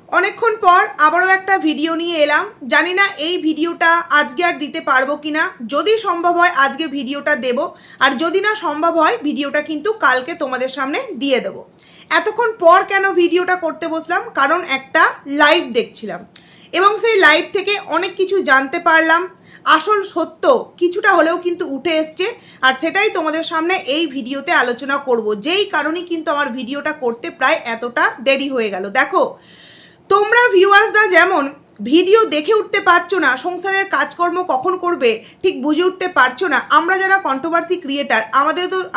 অনেকক্ষণ পর আবারও একটা ভিডিও নিয়ে এলাম। জানি না এই ভিডিওটা আজকে আর দিতে পারবো কিনা। যদি সম্ভব হয় আজকে ভিডিওটা দেব, আর যদি না সম্ভব হয় ভিডিওটা কিন্তু কালকে তোমাদের সামনে দিয়ে দেব। এতক্ষণ পর কেন ভিডিওটা করতে বসলাম, কারণ একটা লাইভ দেখছিলাম এবং সেই লাইভ থেকে অনেক কিছু জানতে পারলাম। আসল সত্য কিছুটা হলেও কিন্তু উঠে এসছে, আর সেটাই তোমাদের সামনে এই ভিডিওতে আলোচনা করব। যেই কারণে কিন্তু আমার ভিডিওটা করতে প্রায় এতটা দেরি হয়ে গেল। দেখো, তোমরা ভিউয়ার্সরা যেমন ভিডিও দেখে উঠতে পারছো না, সংসারের কাজকর্ম কখন করবে ঠিক বুঝে উঠতে পারছো না, আমরা যারা কন্ট্রোভার্সি ক্রিয়েটার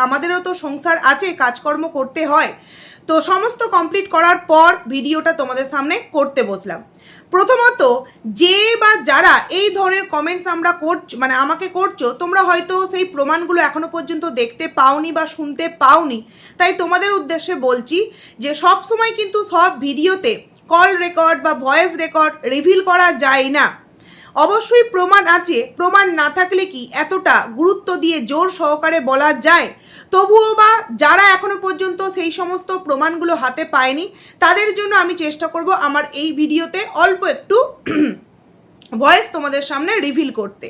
আমাদেরও তো সংসার আছে, কাজকর্ম করতে হয়। তো সমস্ত কমপ্লিট করার পর ভিডিওটা তোমাদের সামনে করতে বসলাম। প্রথমত, যে বা যারা এই ধরনের কমেন্টস আমাকে করছো, তোমরা হয়তো সেই প্রমাণগুলো এখনো পর্যন্ত দেখতে পাওনি বা শুনতে পাওনি। তাই তোমাদের উদ্দেশ্যে বলছি যে সব সময় কিন্তু সব ভিডিওতে কল রেকর্ড বা ভয়েস রেকর্ড রিভিল করা যায় না। অবশ্যই প্রমাণ আছে, প্রমাণ না থাকলে কি এতটা গুরুত্ব দিয়ে জোর সহকারে বলা যায়? তবুও বা যারা এখনো পর্যন্ত সেই সমস্ত প্রমাণগুলো হাতে পায়নি, তাদের জন্য আমি চেষ্টা করব আমার এই ভিডিওতে অল্প একটু ভয়েস তোমাদের সামনে রিভিল করতে।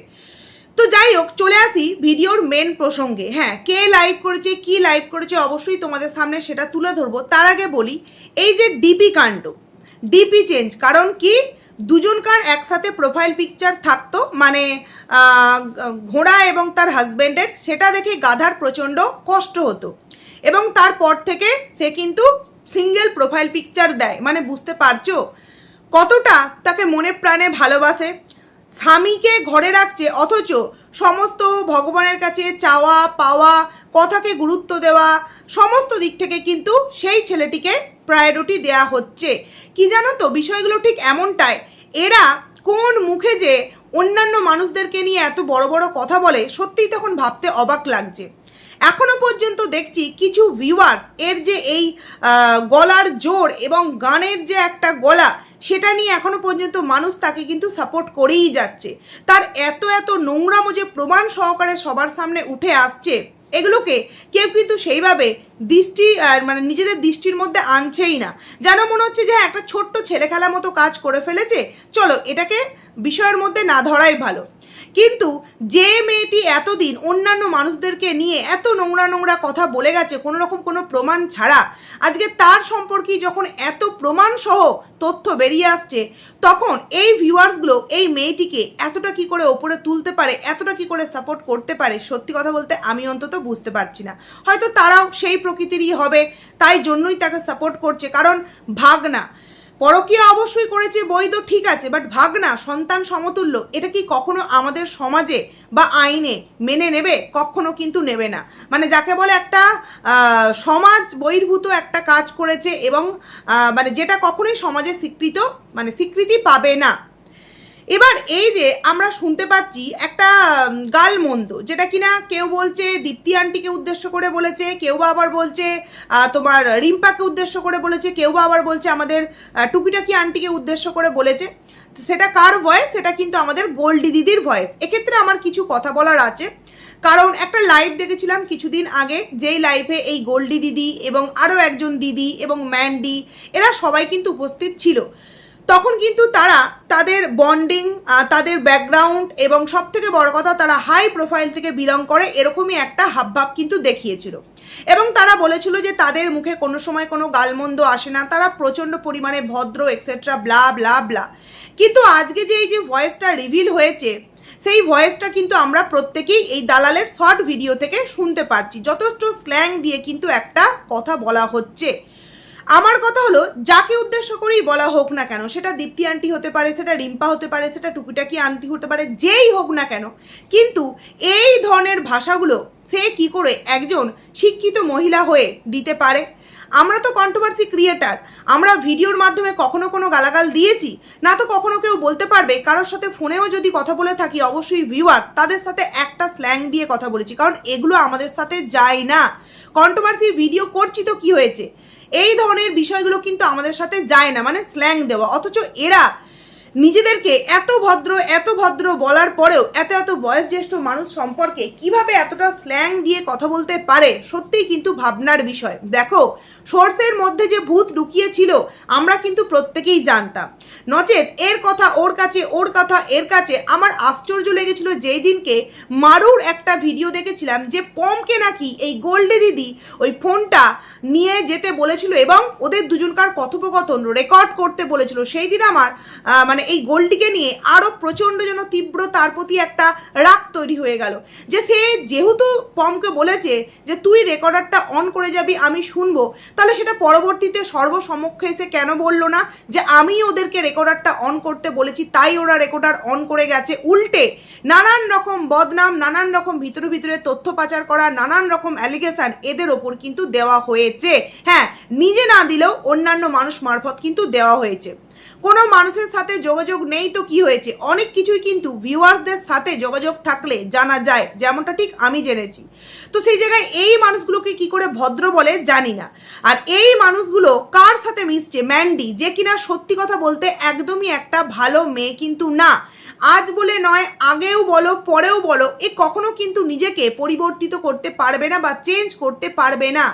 তো যাই হোক, চলে আসি ভিডিওর মেন প্রসঙ্গে। হ্যাঁ, কে লাইভ করেছে, কি লাইভ করেছে, অবশ্যই তোমাদের সামনে সেটা তুলে ধরবো। তার আগে বলি, এই যে ডিপি কাণ্ড, ডিপি চেঞ্জ, কারণ কি দুজনকার একসাথে প্রোফাইল পিকচার থাকতো, মানে ঘোড়া এবং তার হাজব্যান্ডের, সেটা দেখে গাধার প্রচণ্ড কষ্ট হতো এবং তারপর থেকে সে কিন্তু সিঙ্গেল প্রোফাইল পিকচার দেয়। মানে বুঝতে পারছো কতটা তাকে মনে প্রাণে ভালোবাসে। স্বামীকে ঘরে রাখছে, অথচ সমস্ত ভগবানের কাছে চাওয়া পাওয়া, কথাকে গুরুত্ব দেওয়া, সমস্ত দিক থেকে কিন্তু সেই ছেলেটিকে প্রায়োরিটি দেয়া হচ্ছে। কি জানো তো, বিষয়গুলো ঠিক এমনটাই। এরা কোন মুখে যে অন্যান্য মানুষদেরকে নিয়ে এত বড় বড় কথা বলে, সত্যিই তখন ভাবতে অবাক লাগছে। এখনো পর্যন্ত দেখছি কিছু ভিউয়ার এর যে এই গলার জোর এবং গানের যে একটা গলা, সেটা নিয়ে এখনো পর্যন্ত মানুষ তাকে কিন্তু সাপোর্ট করেই যাচ্ছে। তার এত এত নোংরামো যে প্রমাণ সহকারে সবার সামনে উঠে আসছে, এগুলোকে কেউ কিন্তু সেইভাবে নিজেদের দৃষ্টির মধ্যে আনছেই না। যেন মনে হচ্ছে যে একটা ছোট্ট ছেলে খেলার মতো কাজ করে ফেলেছে, চলো এটাকে বিষয়ের মধ্যে না ধরাই ভালো। কিন্তু যে মেয়েটি এতদিন অন্যান্য মানুষদেরকে নিয়ে এত নোংরা নোংরা কথা বলে গেছে কোনো রকম কোনো প্রমাণ ছাড়া, আজকে তার সম্পর্কে যখন এত প্রমাণ সহ তথ্য বেরিয়ে আসছে, তখন এই ভিউয়ার্সগুলো এই মেয়েটিকে এতটা কি করে ওপরে তুলতে পারে, এতটা কি করে সাপোর্ট করতে পারে, সত্যি কথা বলতে আমি অন্তত বুঝতে পারছি না। হয়তো তারাও সেই প্রকৃতিরই হবে, তাই জন্যই তাকে সাপোর্ট করছে। কারণ ভাগনা পরকীয়া অবশ্যই করেছে, বৈধ, ঠিক আছে, বাট ভাগনা সন্তান সমতুল্য, এটা কি কখনো আমাদের সমাজে বা আইনে মেনে নেবে? কখনো কিন্তু নেবে না। মানে যাকে বলে একটা সমাজ বহির্ভূত একটা কাজ করেছে এবং যেটা কখনোই সমাজে স্বীকৃতি পাবে না। এবার এই যে আমরা শুনতে পাচ্ছি একটা গালমন্দ, যেটা কিনা কেউ বলছে দীপ্তি আন্টিকে উদ্দেশ্য করে বলেছে, কেউ বা আবার বলছে তোমার রিম্পাকে উদ্দেশ্য করে বলেছে, কেউ বা আবার বলছে আমাদের টুকিটাকি আন্টিকে উদ্দেশ্য করে বলেছে। সেটা কার ভয়েস? সেটা কিন্তু আমাদের গোল্ডি দিদির ভয়েস। এক্ষেত্রে আমার কিছু কথা বলার আছে, কারণ একটা লাইভ দেখেছিলাম কিছুদিন আগে, যেই লাইভে এই গোল্ডি দিদি এবং আরও একজন দিদি এবং ম্যান্ডি, এরা সবাই কিন্তু উপস্থিত ছিল। তখন কিন্তু তারা তাদের বন্ডিং, তাদের ব্যাকগ্রাউন্ড এবং সব থেকে বড় কথা তারা হাই প্রোফাইল থেকে বিলং করে, এরকমই একটা হাবভাব কিন্তু দেখিয়েছিল। এবং তারা বলেছিল যে তাদের মুখে কোনো সময় কোনো গালমন্দ আসে না, তারা প্রচণ্ড পরিমাণে ভদ্র এক্সেট্রা ব্লা ব্লা ব্লা। কিন্তু আজকে যে এই যে ভয়েসটা রিভিল হয়েছে, সেই ভয়েসটা কিন্তু আমরা প্রত্যেকেই এই দালালের শর্ট ভিডিও থেকে শুনতে পারছি। যথেষ্ট স্ল্যাং দিয়ে কিন্তু একটা কথা বলা হচ্ছে। আমার কথা হলো, যাকে উদ্দেশ্য করেই বলা হোক না কেন, সেটা দীপ্তি আন্টি হতে পারে, সেটা রিম্পা হতে পারে, সেটা টুকিটাকি আন্টি হতে পারে, যেই হোক না কেন, কিন্তু এই ধরনের ভাষাগুলো সে কি করে একজন শিক্ষিত মহিলা হয়ে দিতে পারে? আমরা তো কন্ট্রোভার্সি ক্রিয়েটার, আমরা ভিডিওর মাধ্যমে কখনো কোনো গালাগাল দিয়েছি না, তো কখনো কেউ বলতে পারবে কারোর সাথে ফোনেও যদি কথা বলে থাকি, অবশ্যই ভিউয়ার্স তাদের সাথে একটা স্ল্যাং দিয়ে কথা বলেছি, কারণ এগুলো আমাদের সাথে যায় না। কন্ট্রোভার্সি ভিডিও করছি তো কি হয়েছে, এই ধরনের বিষয়গুলো কিন্তু আমাদের সাথে যায় না, মানে স্ল্যাং দেওয়া। অথচ এরা নিজেদেরকে এত ভদ্র বলার পরেও এত বয়োজ্যেষ্ঠ মানুষ সম্পর্কে কিভাবে এতটা স্ল্যাং দিয়ে কথা বলতে পারে, সত্যিই কিন্তু ভাবনার বিষয়। দেখো, সোর্সের মধ্যে যে ভূত লুকিয়েছিল আমরা কিন্তু প্রত্যেকেই জানতাম। নচেত এর কথা ওর কাছে, ওর কথা এর কাছে। আমার আশ্চর্য লেগেছিল যেই দিনকে মারুর একটা ভিডিও দেখেছিলাম যে পমকে নাকি এই গোল্ডে দিদি ওই ফোনটা নিয়ে যেতে বলেছিল এবং ওদের দুজনকার কথোপকথন রেকর্ড করতে বলেছিল। সেই দিন আমার মানে এই গোল্ডিকে নিয়ে আরও প্রচণ্ড যেন তীব্র তার প্রতি একটা রাগ তৈরি হয়ে গেল যে সে যেহেতু পমকে বলেছে যে তুই রেকর্ডারটা অন করে যাবি, আমি শুনবো, তাহলে সেটা পরবর্তীতে সর্বসমক্ষে এসে কেন বললো না যে আমি ওদেরকে রেকর্ডারটা অন করতে বলেছি তাই ওরা রেকর্ডার অন করে গেছে। উল্টে নানান রকম বদনাম, নানান রকম ভিতরে ভিতরে তথ্য পাচার করা, নানান রকম অ্যালিগেশন এদের ওপর কিন্তু দেওয়া হয়েছে। হ্যাঁ, নিজে না দিলেও অন্যান্য মানুষ মারফত কিন্তু দেওয়া হয়েছে। কোনো মানুষের সাথে যোগাযোগ নেই তো কি হয়েছে, অনেক কিছুই কিন্তু ভিউয়ার্সদের সাথে যোগাযোগ থাকলে জানা যায়, যেমনটা ঠিক আমি জেনেছি। তো সেই জায়গায় এই মানুষগুলোকে কি করে ভদ্র বলে জানি না। আর এই মানুষগুলো কার সাথে মিশছে? ম্যান্ডি, যে কিনা সত্যি কথা বলতে একদমই একটা ভালো মেয়ে কিন্তু না। আজ বলে নয়, আগেও বলো পরেও বলো, এ কখনো কিন্তু নিজেকে পরিবর্তিত করতে পারবে না বা চেঞ্জ করতে পারবে না।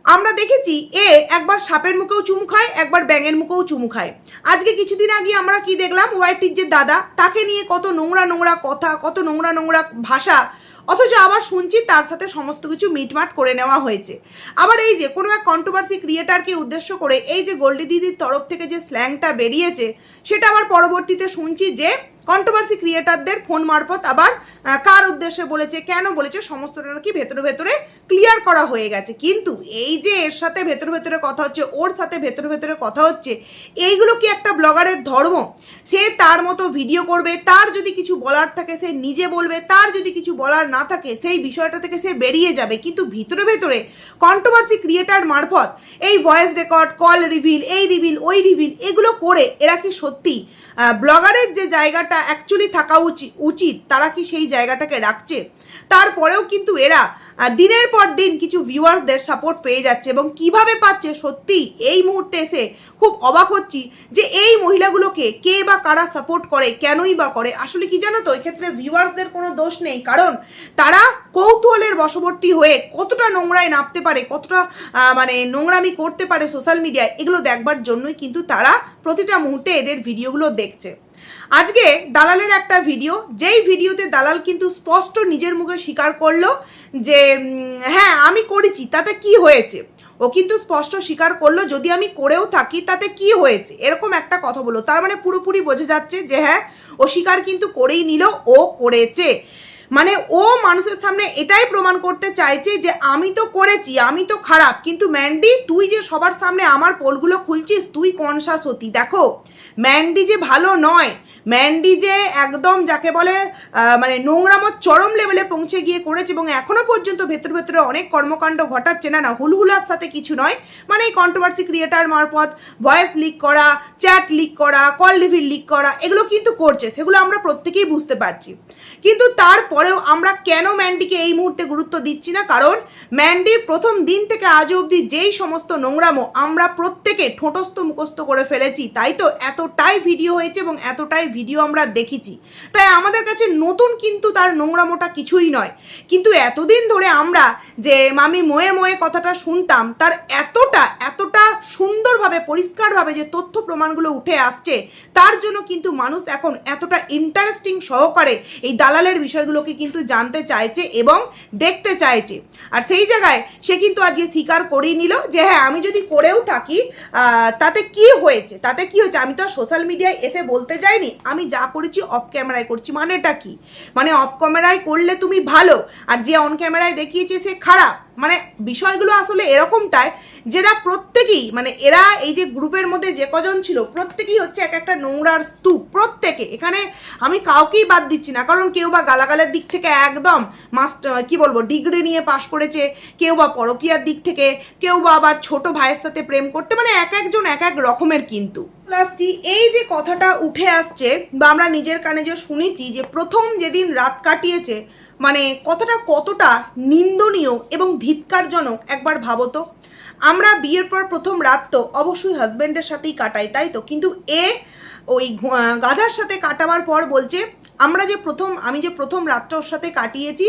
আমরা দেখেছি এ একবার সাপের মুখেও চুমু খায়, একবার ব্যাঙের মুখেও চুমু খায়। আজকে কিছুদিন আগে আমরা কি দেখলাম, ওয়াইটির যে দাদা, তাকে নিয়ে কত নোংরা নোংরা কথা, কত নোংরা নোংরা ভাষা, অথচ আবার শুনছি তার সাথে সমস্ত কিছু মিটমাট করে নেওয়া হয়েছে। আবার এই যে কোনো এক কন্ট্রোভার্সি ক্রিয়েটারকে উদ্দেশ্য করে এই যে গোল্ডি দিদির তরফ থেকে যে স্ল্যাংটা বেরিয়েছে, সেটা আবার পরবর্তীতে শুনছি যে কন্ট্রোভার্সি ক্রিয়েটারদের ফোন মারফত আবার কার উদ্দেশ্যে বলেছে, কেন বলেছে, সমস্তটা নাকি ভেতরে ভেতরে ক্লিয়ার করা হয়ে গেছে। কিন্তু এই যে এর সাথে ভেতরে ভেতরে কথা হচ্ছে, ওর সাথে ভেতরে ভেতরে কথা হচ্ছে, এইগুলো কি একটা ব্লগারের ধর্ম? সে তার মতো ভিডিও করবে, তার যদি কিছু বলার থাকে সে নিজে বলবে, তার যদি কিছু বলার না থাকে সেই বিষয়টা থেকে সে বেরিয়ে যাবে। কিন্তু ভিতরে ভেতরে কন্ট্রোভার্সি ক্রিয়েটার মারফত এই ভয়েস রেকর্ড, কল রিভিল, এই রিভিল, ওই রিভিল, এগুলো করে এরা কি সত্যি ব্লগারের যে জায়গাটা অ্যাকচুয়ালি থাকা উচিত তারা কি সেই জায়গাটাকে রাখছে? তারপরেও কিন্তু এরা দিনের পর দিন কিছু ভিউয়ার্সদের সাপোর্ট পেয়ে যাচ্ছে এবং কিভাবে পাচ্ছে সত্যি এই মুহূর্তে এসে খুব অবাক হচ্ছি যে এই মহিলাগুলোকে কে বা কারা সাপোর্ট করে, কেনই বা করে। আসলে কি জানো তো, এক্ষেত্রে ভিউয়ার্সদের কোনো দোষ নেই, কারণ তারা কৌতূহলের বশবর্তী হয়ে কতটা নোংরায় নামতে পারে, কতটা মানে নোংরামি করতে পারে সোশ্যাল মিডিয়ায়, এগুলো দেখবার জন্যই কিন্তু তারা প্রতিটা মুহূর্তে এদের ভিডিওগুলো দেখছে। আজকে দালালের একটা ভিডিও, যেই ভিডিওতে দালাল কিন্তু স্পষ্ট নিজের মুখে স্বীকার করলো যে হ্যাঁ আমি করেছি, তাতে কি হয়েছে। ও কিন্তু স্পষ্ট স্বীকার করলো যদি আমি করেও থাকি তাতে কি হয়েছে, এরকম একটা কথা বললো। তার মানে পুরোপুরি বোঝা যাচ্ছে যে হ্যাঁ ও স্বীকার কিন্তু করেই নিল, ও করেছে। মানে ও মানুষের সামনে এটাই প্রমাণ করতে চাইছে যে আমি তো করেছি, আমি তো খারাপ। কিন্তু ম্যান্ডি, তুই যে সবার সামনে আমার পোলগুলো খুলছিস, তুই কনসাস হতি। দেখো ম্যান্ডি যে ভালো নয়, ম্যান্ডি যে একদম যাকে বলে মানে নোংরামত চরম লেভেলে পৌঁছে গিয়ে করেছে এবং এখনো পর্যন্ত ভেতরে ভেতরে অনেক কর্মকাণ্ড ঘটাচ্ছে। না না, হুলহুলার সাথে কিছু নয়, মানে এই কন্ট্রোভার্সি ক্রিয়েটার মারফত ভয়েস লিক করা, চ্যাট লিক করা, কল রিভিল লিক করা, এগুলো কিন্তু করছে, সেগুলো আমরা প্রত্যেকেই বুঝতে পারছি। কিন্তু তারপরেও আমরা কেন ম্যান্ডিকে এই মুহূর্তে গুরুত্ব দিচ্ছি না? কারণ ম্যান্ডির প্রথম দিন থেকে আজ অবধি যেই সমস্ত নোংরামো আমরা প্রত্যেকে ঠোঁটস্থ মুখস্থ করে ফেলেছি, তাই তো এতটাই ভিডিও হয়েছে এবং এতটাই ভিডিও আমরা দেখেছি। তাই আমাদের কাছে নতুন কিন্তু তার নোংরামোটা কিছুই নয়। কিন্তু এতদিন ধরে আমরা যে মামি মোয়ে মোয়ে কথাটা শুনতাম, তার এতটা এতটা সুন্দরভাবে পরিষ্কারভাবে যে তথ্য প্রমাণগুলো উঠে আসছে, তার জন্য কিন্তু মানুষ এখন এতটা ইন্টারেস্টিং সহকারে এই দালালের বিষয়গুলোকে কিন্তু জানতে চাইছে এবং দেখতে চাইছে। আর সেই জায়গায় সে কিন্তু আজকে স্বীকার করেই নিল যে হ্যাঁ আমি যদি করেও থাকি তাতে কি হয়েছে, তাতে কি হয়েছে। আমি তো সোশ্যাল মিডিয়ায় এসে বলতে যাইনি আমি যা করেছি অফ ক্যামেরায় করছি। মানেটা কি? মানে অফ ক্যামেরায় করলে তুমি ভালো, আর যে অন ক্যামেরায় দেখিয়েছে সে খারাপ। মানে বিষয়গুলো আসলে এরকমটাই, যেটা প্রত্যেকেই মানে এরা এই যে গ্রুপের মধ্যে যে কজন ছিল প্রত্যেকেই হচ্ছে এক একটা নোংরার স্তূপ। প্রত্যেকে, এখানে আমি কাউকেই বাদ দিচ্ছি না, কারণ কেউ বা গালাগালের দিক থেকে একদম কি বলবো ডিগ্রি নিয়ে পাশ করেছে, কেউ বা পরকীয়ার দিক থেকে, কেউ বা আবার ছোট ভাইয়ের সাথে প্রেম করতে, মানে এক একজন এক এক রকমের। কিন্তু এই যে কথাটা উঠে আসছে বা আমরা নিজের কানে যে শুনেছি যে প্রথম যেদিন রাত কাটিয়েছে, মানে কথাটা কতটা নিন্দনীয় এবং ধিক্কারজনক একবার ভাবো তো। আমরা বিয়ের পর প্রথম রাত তো অবশ্যই হাজব্যান্ডের সাথেই কাটাই, তাই তো, কিন্তু এ ওই গাধার সাথে কাটাবার পর বলছে আমি যে প্রথম রাতটা ওর সাথে কাটিয়েছি,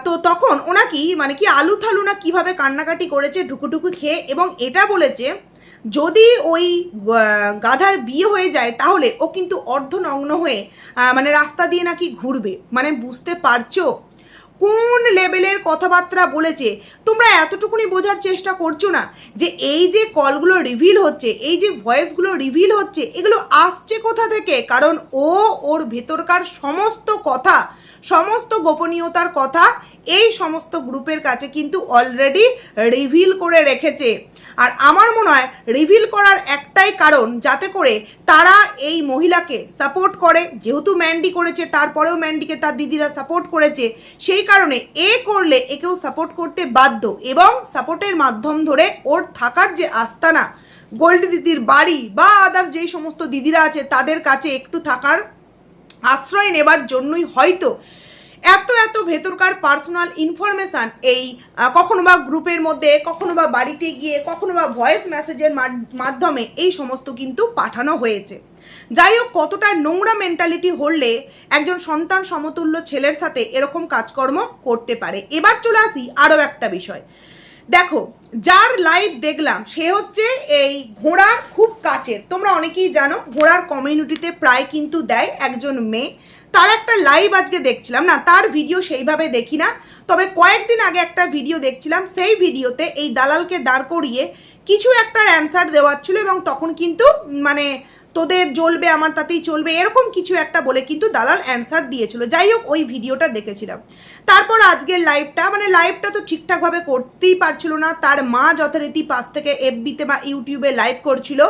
তো তখন ওনাকি মানে কি আলু থালু না কীভাবে কান্নাকাটি করেছে ঢুকুঢুকু খেয়ে, এবং এটা বলেছে যদি ওই গাধার বিয়ে হয়ে যায় তাহলে ও কিন্তু অর্ধনগ্ন হয়ে মানে রাস্তা দিয়ে নাকি ঘুরবে। মানে বুঝতে পারছো কোন লেভেলের কথাবার্তা বলেছে? তোমরা এতটুকুনি বোঝার চেষ্টা করছো না যে এই যে কলগুলো রিভিল হচ্ছে, এই যে ভয়েসগুলো রিভিল হচ্ছে, এগুলো আসছে কোথা থেকে? কারণ ওর ভেতরকার সমস্ত কথা, সমস্ত গোপনীয়তার কথা এই সমস্ত গ্রুপের কাছে কিন্তু অলরেডি রিভিল করে রেখেছে। আর আমার মনে হয় রিভিল করার একটাই কারণ, যাতে করে তারা এই মহিলাকে সাপোর্ট করে। যেহেতু ম্যান্ডি করেছে, তারপরেও ম্যান্ডিকে তার দিদিরা সাপোর্ট করেছে, সেই কারণে এ করলে একেও সাপোর্ট করতে বাধ্য, এবং সাপোর্টের মাধ্যম ধরে ওর থাকার যে আস্তানা, গোল্ড দিদির বাড়ি বা আদার যেই সমস্ত দিদিরা আছে তাদের কাছে একটু থাকার আশ্রয় নেবার জন্যই হয়তো এত ভেতরকার পার্সোনাল ইনফরমেশান এই কখনো বা গ্রুপের মধ্যে, কখনো বা বাড়িতে গিয়ে, কখনো বা ভয়েস মেসেজের মাধ্যমে এই সমস্ত কিন্তু পাঠানো হয়েছে। যাই হোক, কতটা নোংরা মেন্টালিটি হলে একজন সন্তান সমতুল্য ছেলের সাথে এরকম কাজকর্ম করতে পারে। এবার চলে আসি আরও একটা বিষয়। দেখো, যার লাইভ দেখলাম সে হচ্ছে এই ঘোড়ার খুব কাছের, তোমরা অনেকেই জানো ঘোড়ার কমিউনিটিতে প্রায় কিন্তু দেয় একজন মেয়ে। তার একটা লাইভ আজকে দেখছিলাম, না তার ভিডিও সেইভাবে দেখি না, তবে কয়েকদিন আগে একটা ভিডিও দেখছিলাম। সেই ভিডিওতে এই দালালকে দাঁড় করিয়ে কিছু একটা অ্যান্সার দেওয়ার ছিল, এবং তখন কিন্তু মানে তোদের জ্বলবে আমার তাতেই চলবে এরকম কিছু একটা বলে কিন্তু দালাল অ্যান্সার দিয়েছিল। যাই হোক, ওই ভিডিওটা দেখেছিলাম। তারপর আজকের লাইভটা তো ঠিকঠাকভাবে করতেই পারছিল না। তার মা যথারীতি পাশ থেকে এফবিতে বা ইউটিউবে লাইভ করছিল,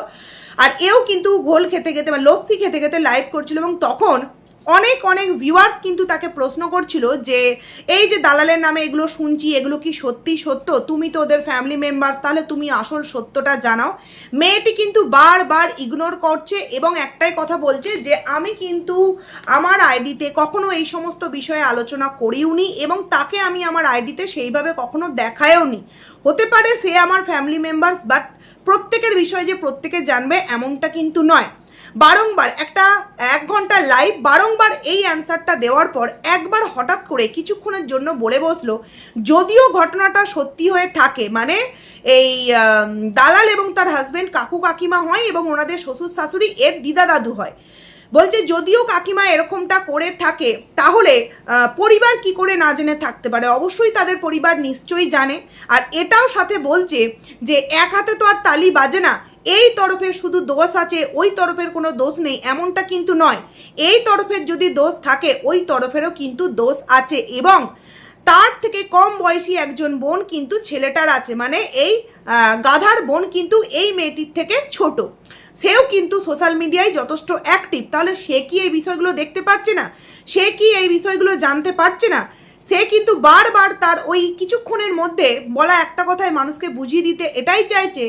আর এও কিন্তু ঘোল খেতে খেতে বা লস্যি খেতে খেতে লাইভ করছিল, এবং তখন অনেক ভিউয়ার্স কিন্তু তাকে প্রশ্ন করছিল যে এই যে দালালের নামে এগুলো শুনছি, এগুলো কি সত্যি সত্য? তুমি তো ওদের ফ্যামিলি মেম্বার, তাহলে তুমি আসল সত্যটা জানাও। মেয়েটি কিন্তু বারবার ইগনোর করছে এবং একটাই কথা বলছে যে আমি কিন্তু আমার আইডিতে কখনো এই সমস্ত বিষয়ে আলোচনা করিওনি, এবং তাকে আমি আমার আইডিতে সেইভাবে কখনো দেখায়ও নি। হতে পারে সে আমার ফ্যামিলি মেম্বার্স, বাট প্রত্যেকের বিষয়ে যে প্রত্যেকে জানবে এমনটা কিন্তু নয়। বারংবার একটা 1 ঘন্টার লাইভ, বারংবার এই অ্যান্সারটা দেওয়ার পর একবার হঠাৎ করে কিছুক্ষণের জন্য বলে বসলো, যদিও ঘটনাটা সত্যি হয়ে থাকে, মানে এই দালাল এবং তার হাজব্যান্ড কাকু কাকিমা হয় এবং ওনাদের শ্বশুর শাশুড়ি এর দিদা দাদু হয়। বলছে যদিও কাকিমা এরকমটা করে থাকে, তাহলে পরিবার কি করে না জেনে থাকতে পারে? অবশ্যই তাদের পরিবার নিশ্চয়ই জানে। আর এটাও সাথে বলছে যে এক হাতে তো আর তালি বাজে না, এই তরফের শুধু দোষ আছে, ওই তরফের কোনো দোষ নেই, এমনটা কিন্তু নয়। এই তরফের যদি দোষ থাকে, ওই তরফেরও কিন্তু দোষ আছে, এবং তার থেকে কম বয়সী একজন বোন কিন্তু ছেলেটার আছে, মানে এই গাধার বোন কিন্তু এই মেয়েটির থেকে ছোট। সেও কিন্তু সোশ্যাল মিডিয়ায় যথেষ্ট অ্যাক্টিভ। তাহলে সে কি এই বিষয়গুলো দেখতে পাচ্ছে না? সে কি এই বিষয়গুলো জানতে পারছে না? সে কিন্তু বারবার তার ওই কিছুক্ষণের মধ্যে বলা একটা কথায় মানুষকে বুঝিয়ে দিতে এটাই চাইছে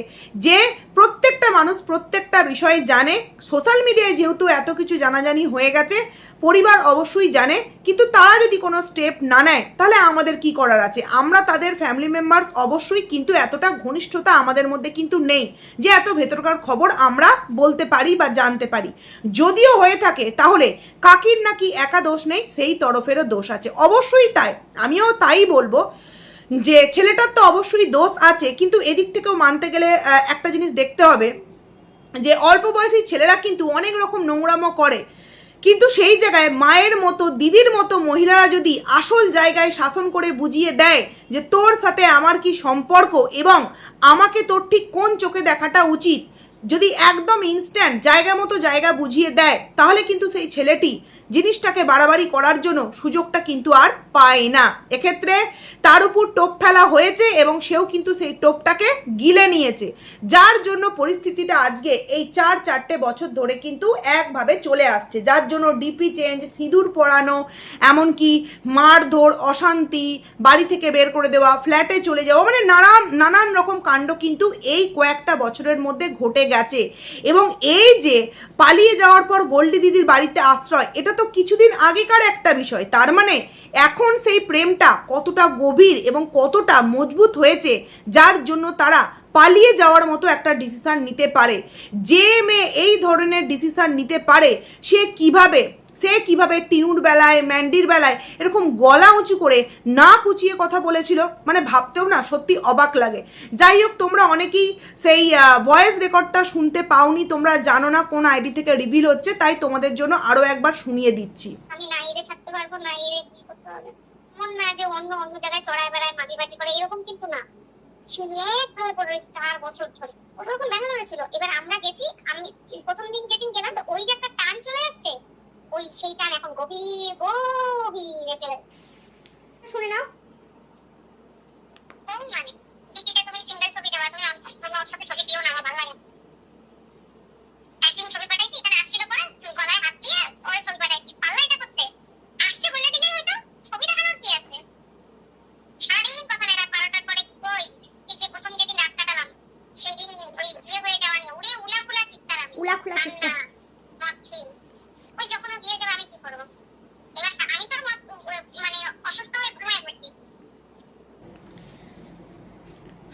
যে প্রত্যেকটা মানুষ প্রত্যেকটা বিষয়ে জানে। সোশ্যাল মিডিয়ায় যেহেতু এত কিছু জানাজানি হয়ে গেছে, পরিবার অবশ্যই জানে, কিন্তু তারা যদি কোনো স্টেপ না নেয় তাহলে আমাদের কি করার আছে? আমরা তাদের ফ্যামিলি মেম্বার্স অবশ্যই, কিন্তু এতটা ঘনিষ্ঠতা আমাদের মধ্যে কিন্তু নেই যে এত ভেতরকার খবর আমরা বলতে পারি বা জানতে পারি। যদিও হয়ে থাকে তাহলে কাকির নাকি একা দোষ নেই, সেই তরফেরও দোষ আছে। অবশ্যই তাই, আমিও তাই বলবো যে ছেলেটার তো অবশ্যই দোষ আছে, কিন্তু এদিক থেকেও মানতে গেলে একটা জিনিস দেখতে হবে যে অল্প বয়সী ছেলেরা কিন্তু অনেক রকম নোংরামো করে, কিন্তু সেই জায়গায় মায়ের মতো দিদির মতো মহিলারা যদি আসল জায়গায় শাসন করে বুঝিয়ে দেয় যে তোর সাথে আমার কি সম্পর্ক এবং আমাকে তোর ঠিক কোন চোখে দেখাটা উচিত, যদি একদম ইনস্ট্যান্ট জায়গা মতো জায়গা বুঝিয়ে দেয়, তাহলে কিন্তু সেই ছেলেটি জিনিসটাকে বাড়াবাড়ি করার জন্য সুযোগটা কিন্তু আর পায় না। এক্ষেত্রে তার উপর টোপ ফেলা হয়েছে এবং সেও কিন্তু সেই টোপটাকে গিলে নিয়েছে, যার জন্য পরিস্থিতিটা আজকে এই 4 বছর ধরে কিন্তু একভাবে চলে আসছে, যার জন্য ডিপি চেঞ্জ, সিঁদুর পরানো, এমনকি মারধর, অশান্তি, বাড়ি থেকে বের করে দেওয়া, ফ্ল্যাটে চলে যাওয়া, মানে নানান রকম কাণ্ড কিন্তু এই কয়েকটা বছরের মধ্যে ঘটে গেছে। এবং এই যে পালিয়ে যাওয়ার পর গোল্ডি দিদির বাড়িতে আশ্রয়, এটা তো কিছুদিন আগেকার একটা বিষয়। তার মানে এখন সেই প্রেমটা কতটা গভীর এবং কতটা মজবুত হয়েছে, যার জন্য তারা পালিয়ে যাওয়ার মতো একটা ডিসিশন নিতে পারে। যে মেয়ে এই ধরনের ডিসিশন নিতে পারে, সে কিভাবে সে কিভাবে টিনুর বেলায় ম্যান্ডির বেলায় এরকম গলা উঁচু করে না কুচিয়ে কথা বলেছিল, মানে ভাবতেও না সত্যি অবাক লাগে। যাই হোক, তোমরা অনেকেই সেই ভয়েস রেকর্ডটা শুনতে পাওনি, তোমরা জানো না কোন আইডি থেকে রিভিল হচ্ছে, তাই তোমাদের জন্য আরো একবার শুনিয়ে দিচ্ছি। আমি না এরে থাকতে পারবো, না এরে কি করতে হবে, মন না যে অন্য অন্য জায়গায় চড়ায় বেড়ায় মাগিবাজি করে, এরকম কিন্তু না। সে একভাবে পড়ে 4 বছর ধরে ওরকম দেখানো হয়েছিল। এবার আমরা গেছি, আমি প্রথম দিন যেদিন গেলাম তো ওই যে একটা টান চলে আসছে, ওই সেই টান এখন গভীর গভীরে চলে। শুনে নাও, মানে দিদিকে তুমি সিঙ্গেল ছবি দেওয়া, তুমি ওর সাথে ছবি দিও না, আমার ভালো লাগে। একদিন ছবি পাঠাইছি, এখানে আসছিল পরে গলায় হাত দিয়ে ওরে ছবি পাঠাইছি, পারলা এটা করতে? আসছে বলে দিলেই হয়তো, ছবি দেখানোর কি আছে? সারাদিন কথা নেই, রাত 12টার পরে কই থেকে প্রথম যেদিন রাত কাটালাম সেদিন ওই বিয়ে হয়ে যাওয়া নিয়ে উড়ে উলাফুলা চিৎকার, আমি উলাফুলা চিৎকার মাখি। ওই যখন বিয়ে যাবে আমি কি করবো? এবার আমি তো মানে অসুস্থ হয়ে ঘুমায় পড়ছি।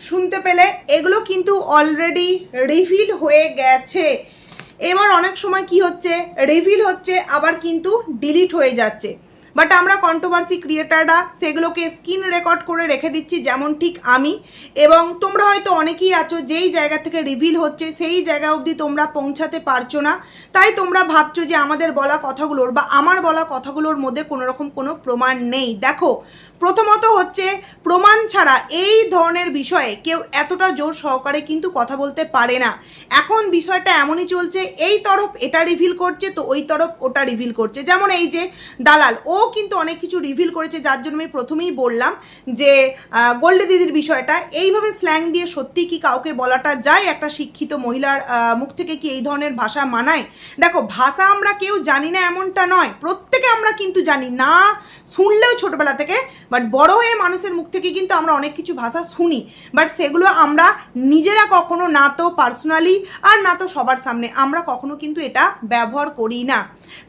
শুনতে পেলে, এগুলো কিন্তু অলরেডি রিভিল হয়ে গেছে। এবার অনেক সময় কি হচ্ছে, রিভিল হচ্ছে আবার কিন্তু ডিলিট হয়ে যাচ্ছে, বাট আমরা কন্ট্রোভার্সি ক্রিয়েটাররা সেগুলোকে স্ক্রিন রেকর্ড করে রেখে দিচ্ছি, যেমন ঠিক আমি। এবং তোমরা হয়তো অনেকেই আছো যেই জায়গা থেকে রিভিল হচ্ছে সেই জায়গা অবধি তোমরা পৌঁছাতে পারছো না, তাই তোমরা ভাবছো যে আমাদের বলা কথাগুলোর বা আমার বলা কথাগুলোর মধ্যে কোনো রকম কোনো প্রমাণ নেই। দেখো, প্রথমত হচ্ছে প্রমাণ ছাড়া এই ধরনের বিষয়ে কেউ এতটা জোর সহকারে কিন্তু কথা বলতে পারে না। এখন বিষয়টা এমনই চলছে, এই তরফ এটা রিভিল করছে তো ওই তরফ ওটা রিভিল করছে। যেমন এই যে দালাল, ও কিন্তু অনেক কিছু রিভিল করেছে, যার জন্য আমি প্রথমেই বললাম যে গোল্ডে দিদির বিষয়টা এইভাবে স্ল্যাং দিয়ে সত্যি কি কাউকে বলাটা যায়? একটা শিক্ষিত মহিলার মুখ থেকে কি এই ধরনের ভাষা মানায়? দেখো, ভাষা আমরা কেউ জানি না এমনটা নয়, প্রত্যেকে আমরা কিন্তু জানি না, শুনলেও ছোটবেলা থেকে, বাট বড় হয়ে মানুষের মুখ থেকে কিন্তু আমরা অনেক কিছু ভাষা শুনি, বাট সেগুলো আমরা নিজেরা কখনো না তো পার্সোনালি আর না তো সবার সামনে আমরা কখনো কিন্তু এটা ব্যবহার করি না।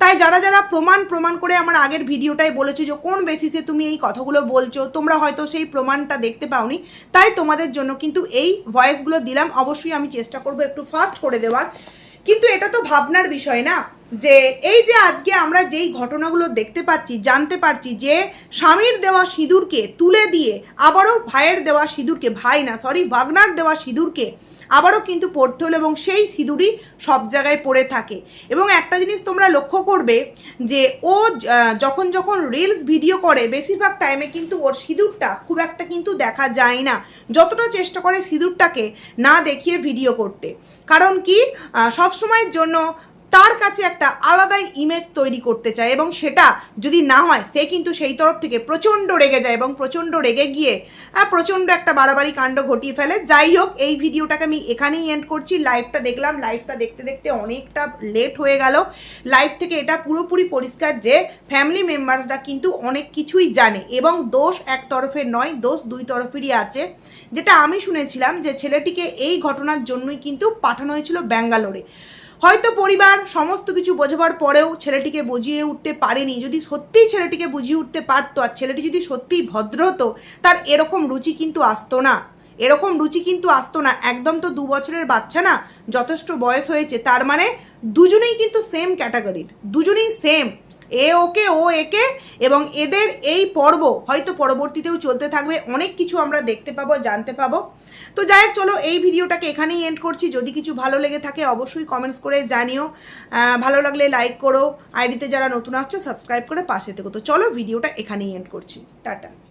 তাই যারা যারা প্রমাণ করে আমার আগের ভিডিওটাই বলেছো যে কোন বেসিসে তুমি এই কথাগুলো বলছো, তোমরা হয়তো সেই প্রমাণটা দেখতে পাওনি, তাই তোমাদের জন্য কিন্তু এই ভয়েসগুলো দিলাম। অবশ্যই আমি চেষ্টা করবো একটু ফাস্ট করে দেওয়ার, কিন্তু এটা তো ভাবনার বিষয় না, যে এই যে আজকে আমরা যেই ঘটনাগুলো দেখতে পাচ্ছি, জানতে পারছি যে স্বামীর দেওয়া সিঁদুরকে তুলে দিয়ে আবারও ভাইয়ের দেওয়া সিঁদুরকে, ভাই না সরি ভাগনার দেওয়া সিঁদুরকে আবারও কিন্তু পড়তে হলো, এবং সেই সিঁদুরই সব জায়গায় পড়ে থাকে। এবং একটা জিনিস তোমরা লক্ষ্য করবে যে ও যখন যখন রিলস ভিডিও করে বেশিরভাগ টাইমে কিন্তু ওর সিঁদুরটা খুব একটা কিন্তু দেখা যায় না, যতটা চেষ্টা করে সিঁদুরটাকে না দেখিয়ে ভিডিও করতে। কারণ কি, সবসময়ের জন্য তার কাছে একটা আলাদাই ইমেজ তৈরি করতে চায়, এবং সেটা যদি না হয় সে কিন্তু সেই তরফ থেকে প্রচণ্ড রেগে যায়, এবং প্রচণ্ড রেগে গিয়ে প্রচণ্ড একটা বাড়াবাড়ি কাণ্ড ঘটিয়ে ফেলে। যাই হোক, এই ভিডিওটাকে আমি এখানেই এন্ড করছি। লাইভটা দেখলাম, লাইভটা দেখতে দেখতে অনেকটা লেট হয়ে গেল। লাইভ থেকে এটা পুরোপুরি পরিষ্কার যে ফ্যামিলি মেম্বার্সরা কিন্তু অনেক কিছুই জানে, এবং দোষ এক তরফের নয়, দোষ দুই তরফেরই আছে। যেটা আমি শুনেছিলাম যে ছেলেটিকে এই ঘটনার জন্যই কিন্তু পাঠানো হয়েছিল ব্যাঙ্গালোরে। হয়তো পরিবার সমস্ত কিছু বোঝাবার পরেও ছেলেটিকে বুঝিয়ে উঠতে পারেনি। যদি সত্যিই ছেলেটিকে বুঝিয়ে উঠতে পারতো, আর ছেলেটি যদি সত্যিই ভদ্র হতো, তার এরকম রুচি কিন্তু আসতো না, এরকম রুচি কিন্তু আসতো না। একদম তো 2 বছরের বাচ্চা না, যথেষ্ট বয়স হয়েছে, তার মানে দুজনেই কিন্তু সেম ক্যাটাগরির, দুজনেই সেম, এ ওকে ও একে, এবং এদের এই পর্ব হয়তো পরবর্তীতেও চলতে থাকবে, অনেক কিছু আমরা দেখতে পাবো, জানতে পাবো। তো যাই হোক, চলো এই ভিডিওটাকে এখানেই এন্ড করছি। যদি কিছু ভালো লেগে থাকে অবশ্যই কমেন্টস করে জানিও, ভালো লাগলে লাইক করো, আইডিতে যারা নতুন আসছো সাবস্ক্রাইব করে পাশে থেকো। তো চলো ভিডিওটা এখানেই এন্ড করছি, টাটা।